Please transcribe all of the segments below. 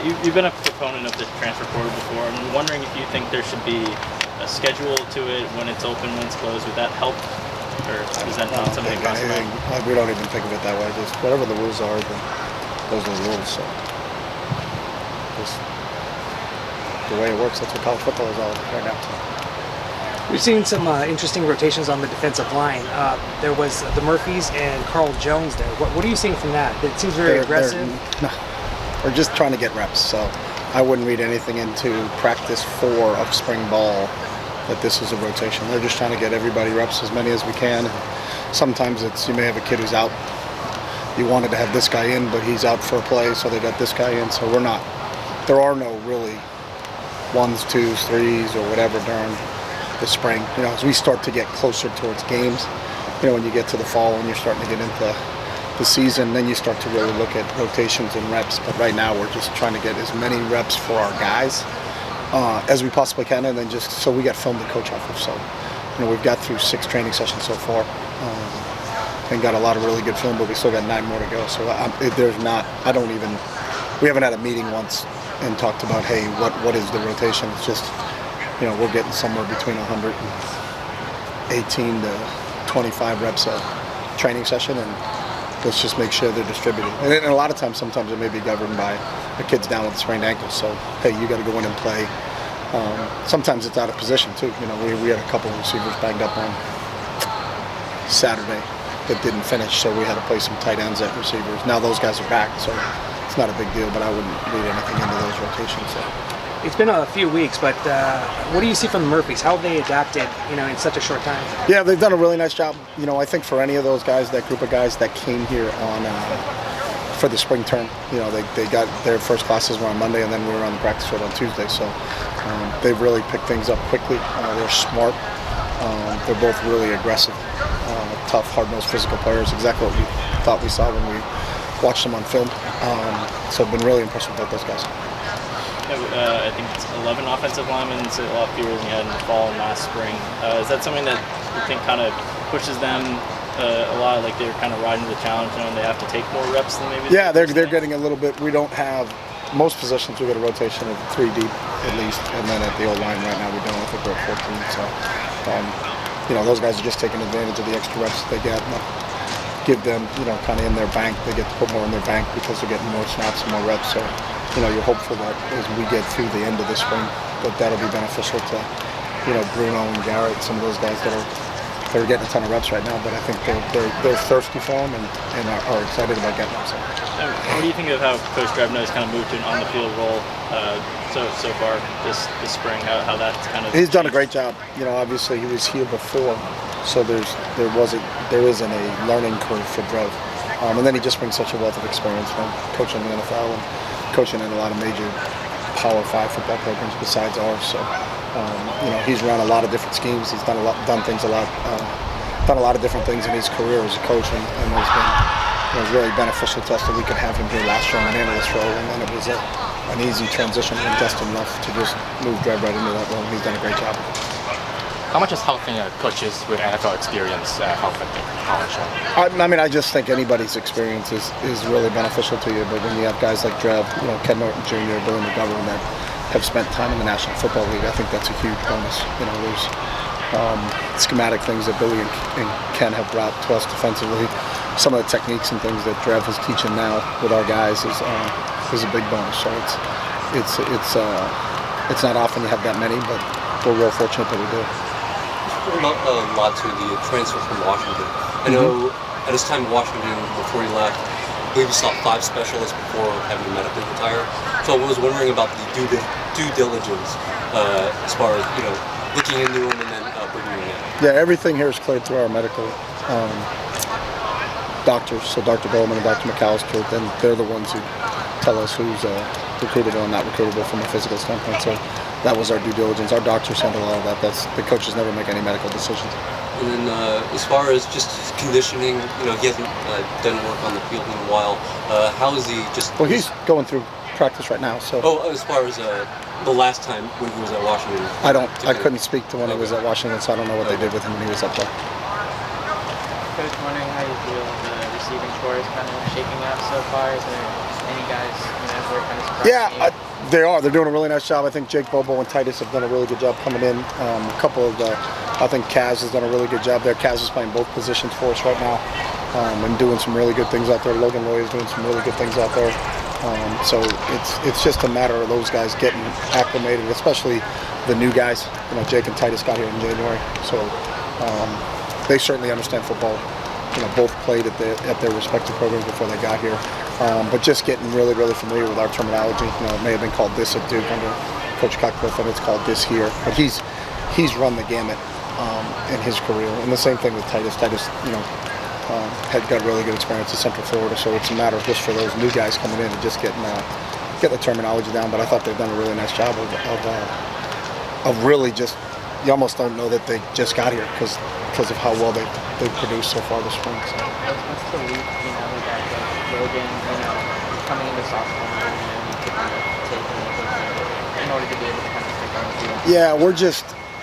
You've been a proponent of the transfer portal before. I'm wondering if you think there should be a schedule to it, when it's open, when it's closed. Would that help, or is that not something you talk about? Like, we don't even think of it that way. Just whatever the rules are, then those are the rules. So just the way it works. That's what college football is all right now. We've seen some interesting rotations on the defensive line. There was the Murphys and Carl Jones there. What are you seeing from that? It seems very aggressive. We're just trying to get reps. So I wouldn't read anything into practice 4 of spring ball that this is a rotation. They're just trying to get everybody reps, as many as we can. Sometimes it's, you may have a kid who's out. You wanted to have this guy in, but he's out for a play, so they got this guy in. So we're not. There are no really 1s, 2s, 3s, or whatever during the spring. You know, as we start to get closer towards games, you know, when you get to the fall and you're starting to get into the season, then you start to really look at rotations and reps. But right now we're just trying to get as many reps for our guys as we possibly can, and then just so we get film to coach off of. So, you know, we've got through 6 training sessions so far and got a lot of really good film, but we still got 9 more to go. So we haven't had a meeting once and talked about, hey, what is the rotation? It's just, you know, we're getting somewhere between 118 to 25 reps a training session, and let's just make sure they're distributed. And a lot of times, sometimes it may be governed by a kid's down with a sprained ankle, so hey, you got to go in and play. Sometimes it's out of position too. You know, we had a couple of receivers banged up on Saturday that didn't finish, so we had to play some tight ends at receivers. Now those guys are back, so it's not a big deal, but I wouldn't read anything into those rotations. So. It's been a few weeks, but what do you see from the Murphys? How have they adapted, you know, in such a short time? Yeah, they've done a really nice job. You know, I think for any of those guys, that group of guys that came here on for the spring term, you know, they got their first classes were on Monday, and then we were on the practice field on Tuesday. So they've really picked things up quickly. They're smart. They're both really aggressive, tough, hard-nosed, physical players. Exactly what we thought we saw when we watched them on film. So I've been really impressed with both those guys. I think it's 11 offensive linemen, so a lot fewer than you had in the fall and last spring. Is that something that you think kind of pushes them a lot? Like they're kind of riding the challenge, you know, and they have to take more reps than maybe. Yeah, they're getting a little bit. We don't have most positions. We got a rotation of 3 deep at least, and then at the old line right now we don't. I think we're at 14. So, you know, those guys are just taking advantage of the extra reps that they get. Give them, you know, kind of in their bank. They get to put more in their bank because they're getting more snaps and more reps. So, you know, you're hopeful that as we get through the end of the spring, that'll be beneficial to, you know, Bruno and Garrett, some of those guys they're getting a ton of reps right now. But I think they're thirsty for them and are excited about getting them. So. What do you think of how Coach Drevno has kind of moved to an on-the-field role so far this spring? How that's kind of he's done a great job. You know, obviously he was here before, so there isn't a learning curve for Drev, and then he just brings such a wealth of experience from coaching in the NFL and coaching in a lot of major Power 5 football programs besides ours. So, you know, he's run a lot of different schemes. He's done a lot of different things in his career as a coach, and it was really beneficial to us that we could have him here last year on an analyst role, and then it was an easy transition and just enough to just move Drev right into that role. He's done a great job. How much is helping coaches with NFL experience help at the college level? I mean, I just think anybody's experience is really beneficial to you. But when you have guys like Drev, you know, Ken Norton Jr., Billy McGovern that have spent time in the National Football League, I think that's a huge bonus. You know, there's schematic things that Billy and Ken have brought to us defensively. Some of the techniques and things that Drev is teaching now with our guys is a big bonus. So it's not often you have that many, but we're real fortunate that we do. Not a lot to the transfer from Washington. I know at his time in Washington, before he left, I believe he saw 5 specialists before having to medically retire. So I was wondering about the due diligence as far as, you know, looking into him and then bringing him in. Yeah, everything here is cleared through our medical doctors. So Dr. Goldman and Dr. McAllister, then they're the ones who tell us who's recruitable and not recruitable from a physical standpoint. So that was our due diligence. Our doctors handle all of that. The coaches never make any medical decisions. And then as far as just conditioning, you know, he hasn't done work on the field in a while. How is he just... Well, he's going through practice right now. So. Oh, as far as the last time when he was at Washington? I couldn't speak to when he was at Washington, so I don't know what they did with him when he was up there. Coach, wondering how you feel the receiving corps is kind of shaking out so far. Is there any guys, you know, they're kind of surprising Yeah, you? they are. They're doing a really nice job. I think Jake Bobo and Titus have done a really good job coming in. A couple of I think Kaz has done a really good job there. Kaz is playing both positions for us right now and doing some really good things out there. Logan Loy is doing some really good things out there. So it's just a matter of those guys getting acclimated, especially the new guys. You know, Jake and Titus got here in January, so they certainly understand football. You know, both played at their respective programs before they got here. But just getting really familiar with our terminology. You know, it may have been called this at Duke under Coach Cutcliffe, and it's called this here. But he's run the gamut in his career, and the same thing with Titus. Titus, you know, had got really good experience in Central Florida, so it's a matter of just for those new guys coming in and just getting the terminology down. But I thought they've done a really nice job of really just, you almost don't know that they just got here because of how well they've produced so far this spring. So. What's the leap, you know, that Logan, you know, coming into sophomore year, you know, you could kind of take in order to be able to kind of stick on the field? Yeah,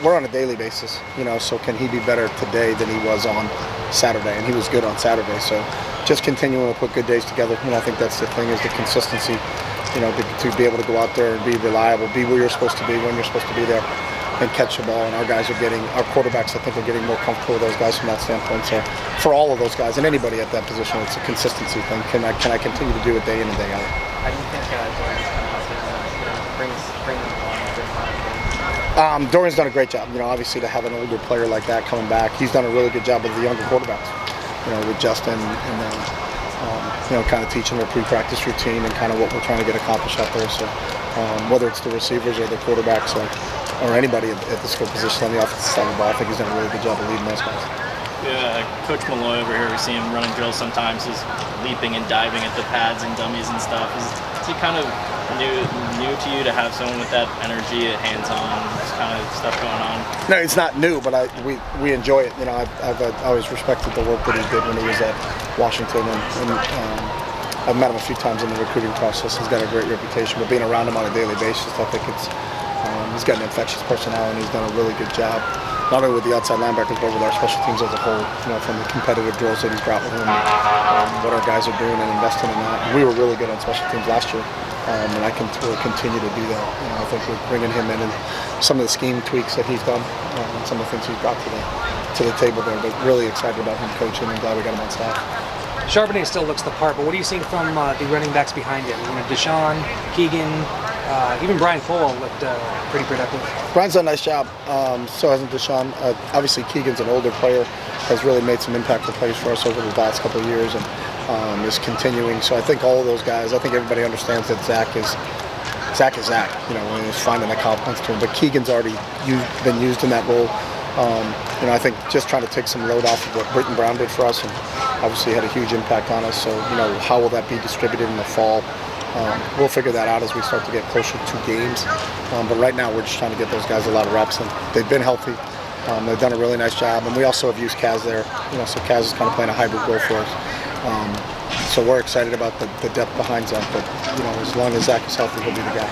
we're on a daily basis, you know, so can he be better today than he was on Saturday? And he was good on Saturday, so just continuing to put good days together. You know, I think that's the thing, is the consistency, you know, to be able to go out there and be reliable, be where you're supposed to be, when you're supposed to be there, and catch the ball. And our quarterbacks, I think, are getting more comfortable with those guys from that standpoint. So for all of those guys and anybody at that position, it's a consistency thing. Can I continue to do it day in and day out? How do you think Jordan's kind of helping, you know, bring them along at this time? Dorian's done a great job. You know, obviously to have an older player like that coming back, he's done a really good job with the younger quarterbacks. You know, with Justin and you know, kind of teaching their pre-practice routine and kind of what we're trying to get accomplished out there. So whether it's the receivers or the quarterbacks or anybody at the skill position on the offensive side of the ball, I think he's done a really good job of leading those guys. Yeah, Coach Malloy over here, we see him running drills sometimes. He's leaping and diving at the pads and dummies and stuff. Is it kind of new to you to have someone with that energy, hands-on, this kind of stuff going on? No, it's not new, but we enjoy it. You know, I've always respected the work that he did when he was at Washington, and I've met him a few times in the recruiting process. He's got a great reputation, but being around him on a daily basis, I think he's got an infectious personality. He's done a really good job, not only with the outside linebackers, but with our special teams as a whole. You know, from the competitive drills that he's brought with him, what our guys are doing and investing in that. We were really good on special teams last year, and I can continue to do that. You know, I think we're bringing him in and some of the scheme tweaks that he's done, and some of the things he's brought to the table there. But really excited about him coaching, and glad we got him on staff. Charbonnet still looks the part, but what are you seeing from the running backs behind him? You know, Deshaun, Keegan, even Brian Cole looked pretty productive. Brian's done a nice job. So hasn't Deshaun. Obviously, Keegan's an older player, has really made some impactful plays for us over the last couple of years, and is continuing. So I think all of those guys, I think everybody understands that Zach is Zach. You know, when he's finding the compliments to him. But Keegan's already been used in that role. You know, I think just trying to take some load off of what Britton Brown did for us, and obviously had a huge impact on us. So, you know, how will that be distributed in the fall? We'll figure that out as we start to get closer to games. But right now, we're just trying to get those guys a lot of reps, and they've been healthy. They've done a really nice job, and we also have used Kaz there. You know, so Kaz is kind of playing a hybrid role for us. So we're excited about the depth behind Zach. But you know, as long as Zach is healthy, he'll be the guy.